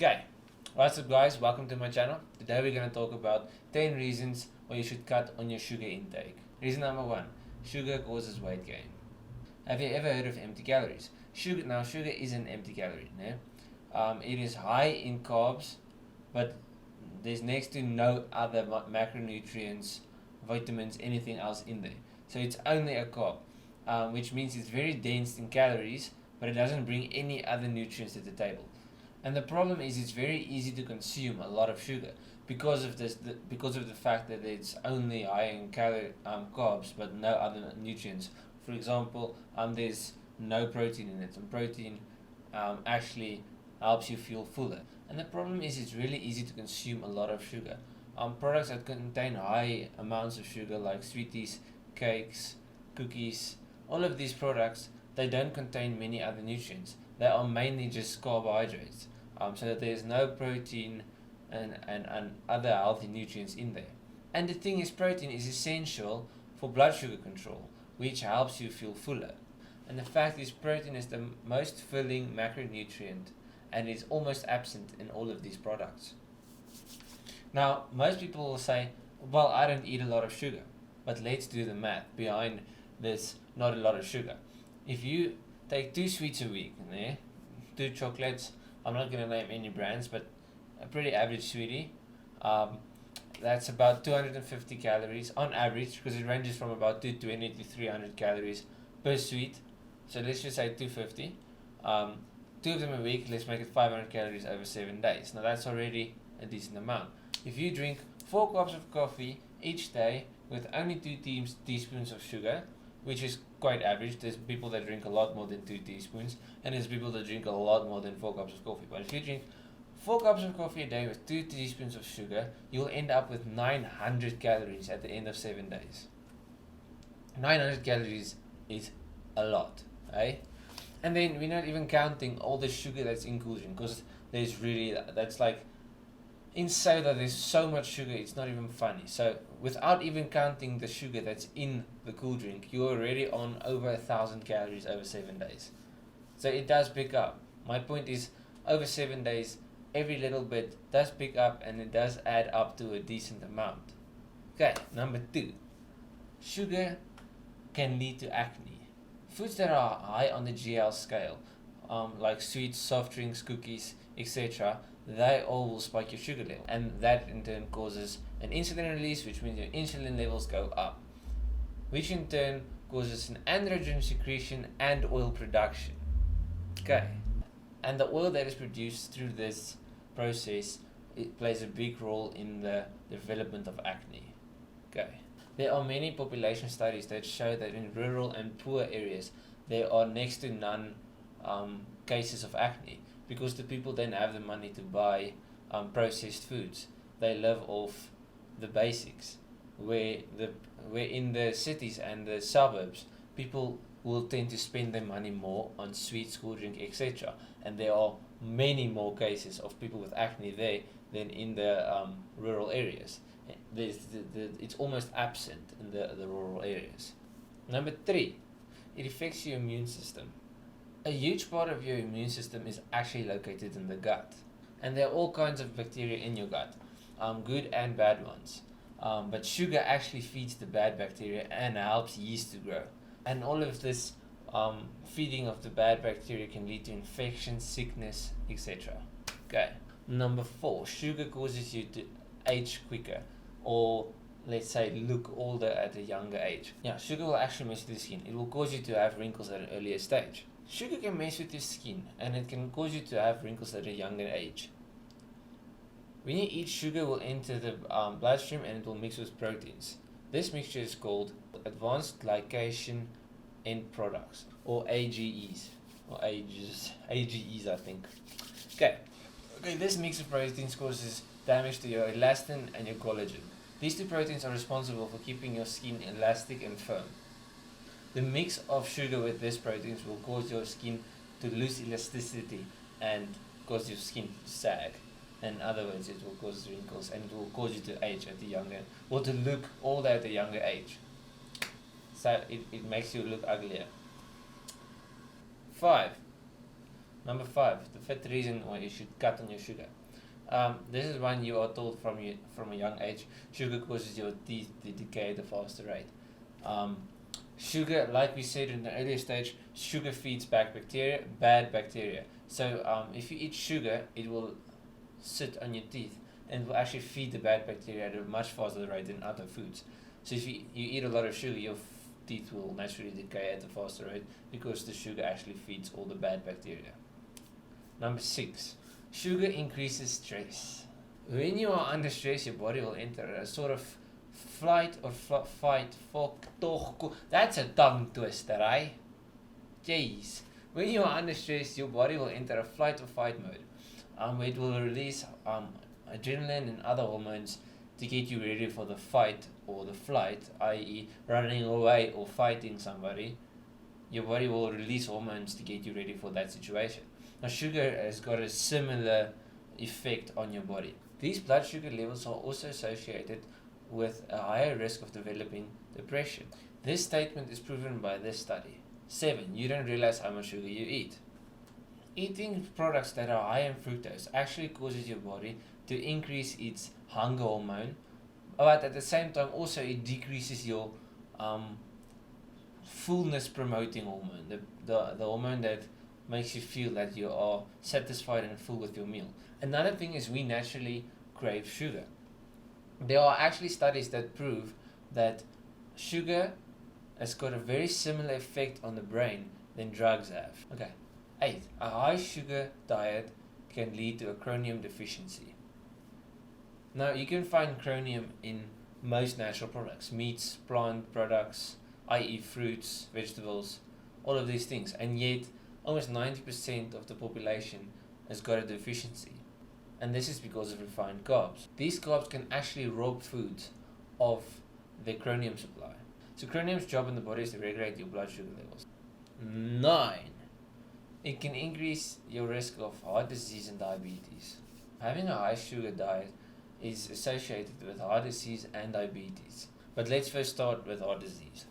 Okay, what's up guys, welcome to my channel. Today we're going to talk about 10 reasons why you should cut on your sugar intake. Reason number 1, sugar causes weight gain. Have you ever heard of empty calories? Sugar is an empty calorie. It is high in carbs, but there's next to no other macronutrients, vitamins, anything else in there. So it's only a carb, which means it's very dense in calories, but it doesn't bring any other nutrients to the table. And the problem is it's very easy to consume a lot of sugar because of because of the fact that it's only high in carbs but no other nutrients. For example, there's no protein in it, and protein actually helps you feel fuller. And the problem is it's really easy to consume a lot of sugar. Products that contain high amounts of sugar like sweeties, cakes, cookies, all of these products, they don't contain many other nutrients. They are mainly just carbohydrates, so that there's no protein and other healthy nutrients in there. And the thing is, protein is essential for blood sugar control, which helps you feel fuller. And the fact is, protein is the most filling macronutrient and is almost absent in all of these products. Now, most people will say, well, I don't eat a lot of sugar. But let's do the math behind this not a lot of sugar. If you take 2 sweets a week, 2 chocolates, I'm not going to name any brands, but a pretty average sweetie, that's about 250 calories on average, because it ranges from about 220 to 300 calories per sweet. So let's just say 250. 2 of them a week, let's make it 500 calories over 7 days. Now that's already a decent amount. If you drink 4 cups of coffee each day with only 2 teaspoons of sugar, which is quite average. There's people that drink a lot more than 2 teaspoons, and there's people that drink a lot more than 4 cups of coffee. But if you drink 4 cups of coffee a day with 2 teaspoons of sugar, you'll end up with 900 calories at the end of 7 days. 900 calories is a lot, eh? And then we're not even counting all the sugar that's in cool drink, because that's like, in soda there's so much sugar it's not even funny. So without even counting the sugar that's in the cool drink, you're already on over 1,000 calories over 7 days. So it does pick up. My point is, over 7 days, every little bit does pick up, and it does add up to a decent amount. Okay, number 2, sugar can lead to acne. Foods that are high on the GL scale, like sweets, soft drinks, cookies, etc., they all will spike your sugar level, and that in turn causes an insulin release, which means your insulin levels go up, which in turn causes an androgen secretion and oil production. Okay, and the oil that is produced through this process, it plays a big role in the development of acne. Okay, there are many population studies that show that in rural and poor areas there are next to none cases of acne, because the people don't have the money to buy processed foods. They live off the basics. Where in the cities and the suburbs, people will tend to spend their money more on sweets, cool drink, etc. And there are many more cases of people with acne there than in the rural areas. It's almost absent in the rural areas. Number 3, it affects your immune system. A huge part of your immune system is actually located in the gut, and there are all kinds of bacteria in your gut, good and bad ones. But sugar actually feeds the bad bacteria and helps yeast to grow. And all of this feeding of the bad bacteria can lead to infection, sickness, etc. Okay. Number 4, sugar causes you to age quicker, or let's say look older at a younger age. Yeah, sugar will actually mess with the skin. It will cause you to have wrinkles at an earlier stage. Sugar can mess with your skin, and it can cause you to have wrinkles at a younger age. When you eat, sugar will enter the bloodstream, and it will mix with proteins. This mixture is called advanced glycation end products, or AGEs, or AGEs I think. Okay, this mix of proteins causes damage to your elastin and your collagen. These 2 proteins are responsible for keeping your skin elastic and firm. The mix of sugar with these proteins will cause your skin to lose elasticity and cause your skin to sag. In other words, it will cause wrinkles, and it will cause you to age at a younger, or to look older at a younger age. So it makes you look uglier. 5. Number 5, the fifth reason why you should cut on your sugar. This is one you are told from a young age. Sugar causes your teeth to decay at a faster rate. Sugar, like we said in the earlier stage, sugar feeds bad bacteria. So if you eat sugar, it will sit on your teeth and will actually feed the bad bacteria at a much faster rate than other foods. So if you eat a lot of sugar, your teeth will naturally decay at a faster rate because the sugar actually feeds all the bad bacteria. Number 6, sugar increases stress. When you are under stress, your body will enter a sort of flight or fight. That's a tongue twister, eh? Jeez. When you are under stress, your body will enter a flight or fight mode. It will release adrenaline and other hormones to get you ready for the fight or the flight, i.e. running away or fighting somebody. Your body will release hormones to get you ready for that situation. Now, sugar has got a similar effect on your body. These blood sugar levels are also associated with a higher risk of developing depression. This statement is proven by this study. 7, you don't realize how much sugar you eat. Eating products that are high in fructose actually causes your body to increase its hunger hormone, but at the same time also it decreases your fullness promoting hormone, the hormone that makes you feel that you are satisfied and full with your meal. Another thing is we naturally crave sugar. There are actually studies that prove that sugar has got a very similar effect on the brain than drugs have. Okay. 8, a high sugar diet can lead to a chromium deficiency. Now, you can find chromium in most natural products, meats, plant products, i.e. fruits, vegetables, all of these things, and yet almost 90% of the population has got a deficiency. And this is because of refined carbs. These carbs can actually rob foods of their chromium supply. So chromium's job in the body is to regulate your blood sugar levels. 9, it can increase your risk of heart disease and diabetes. Having a high sugar diet is associated with heart disease and diabetes. But let's first start with heart disease.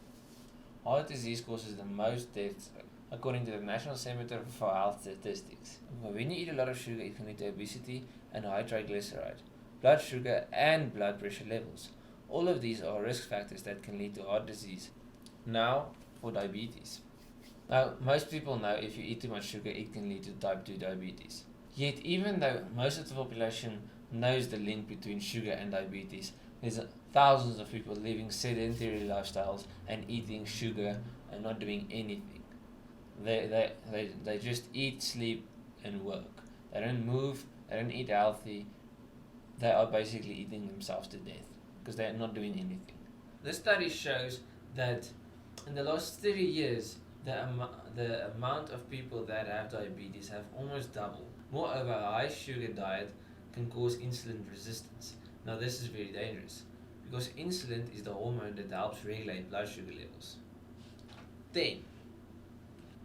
Heart disease causes the most deaths according to the National Center for Health Statistics. When you eat a lot of sugar, it can lead to obesity and high triglycerides, blood sugar and blood pressure levels. All of these are risk factors that can lead to heart disease. Now, for diabetes. Now, most people know if you eat too much sugar, it can lead to type 2 diabetes. Yet, even though most of the population knows the link between sugar and diabetes, there's thousands of people living sedentary lifestyles and eating sugar and not doing anything. They just eat, sleep, and work. They don't move, they don't eat healthy. They are basically eating themselves to death because they are not doing anything. This study shows that in the last 30 years, the amount of people that have diabetes have almost doubled. Moreover, a high sugar diet can cause insulin resistance. Now, this is very dangerous because insulin is the hormone that helps regulate blood sugar levels. 10.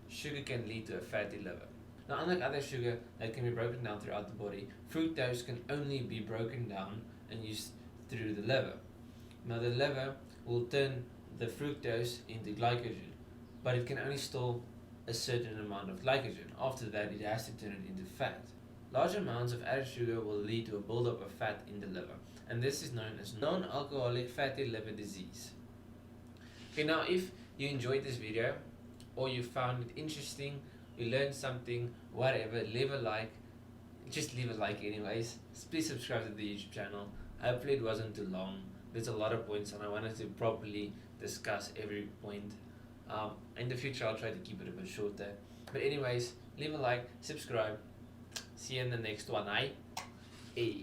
Sugar can lead to a fatty liver. Now, unlike other sugar that can be broken down throughout the body, fructose can only be broken down and used through the liver. Now, the liver will turn the fructose into glycogen, but it can only store a certain amount of glycogen. After that, it has to turn it into fat. Large amounts of added sugar will lead to a buildup of fat in the liver, and this is known as non-alcoholic fatty liver disease. Okay, now if you enjoyed this video or you found it interesting, you learned something, whatever, leave a like. Just leave a like anyways. Please subscribe to the YouTube channel. Hopefully it wasn't too long. There's a lot of points and I wanted to properly discuss every point. In the future I'll try to keep it a bit shorter. But anyways, leave a like, subscribe. See you in the next one, eh? Hey.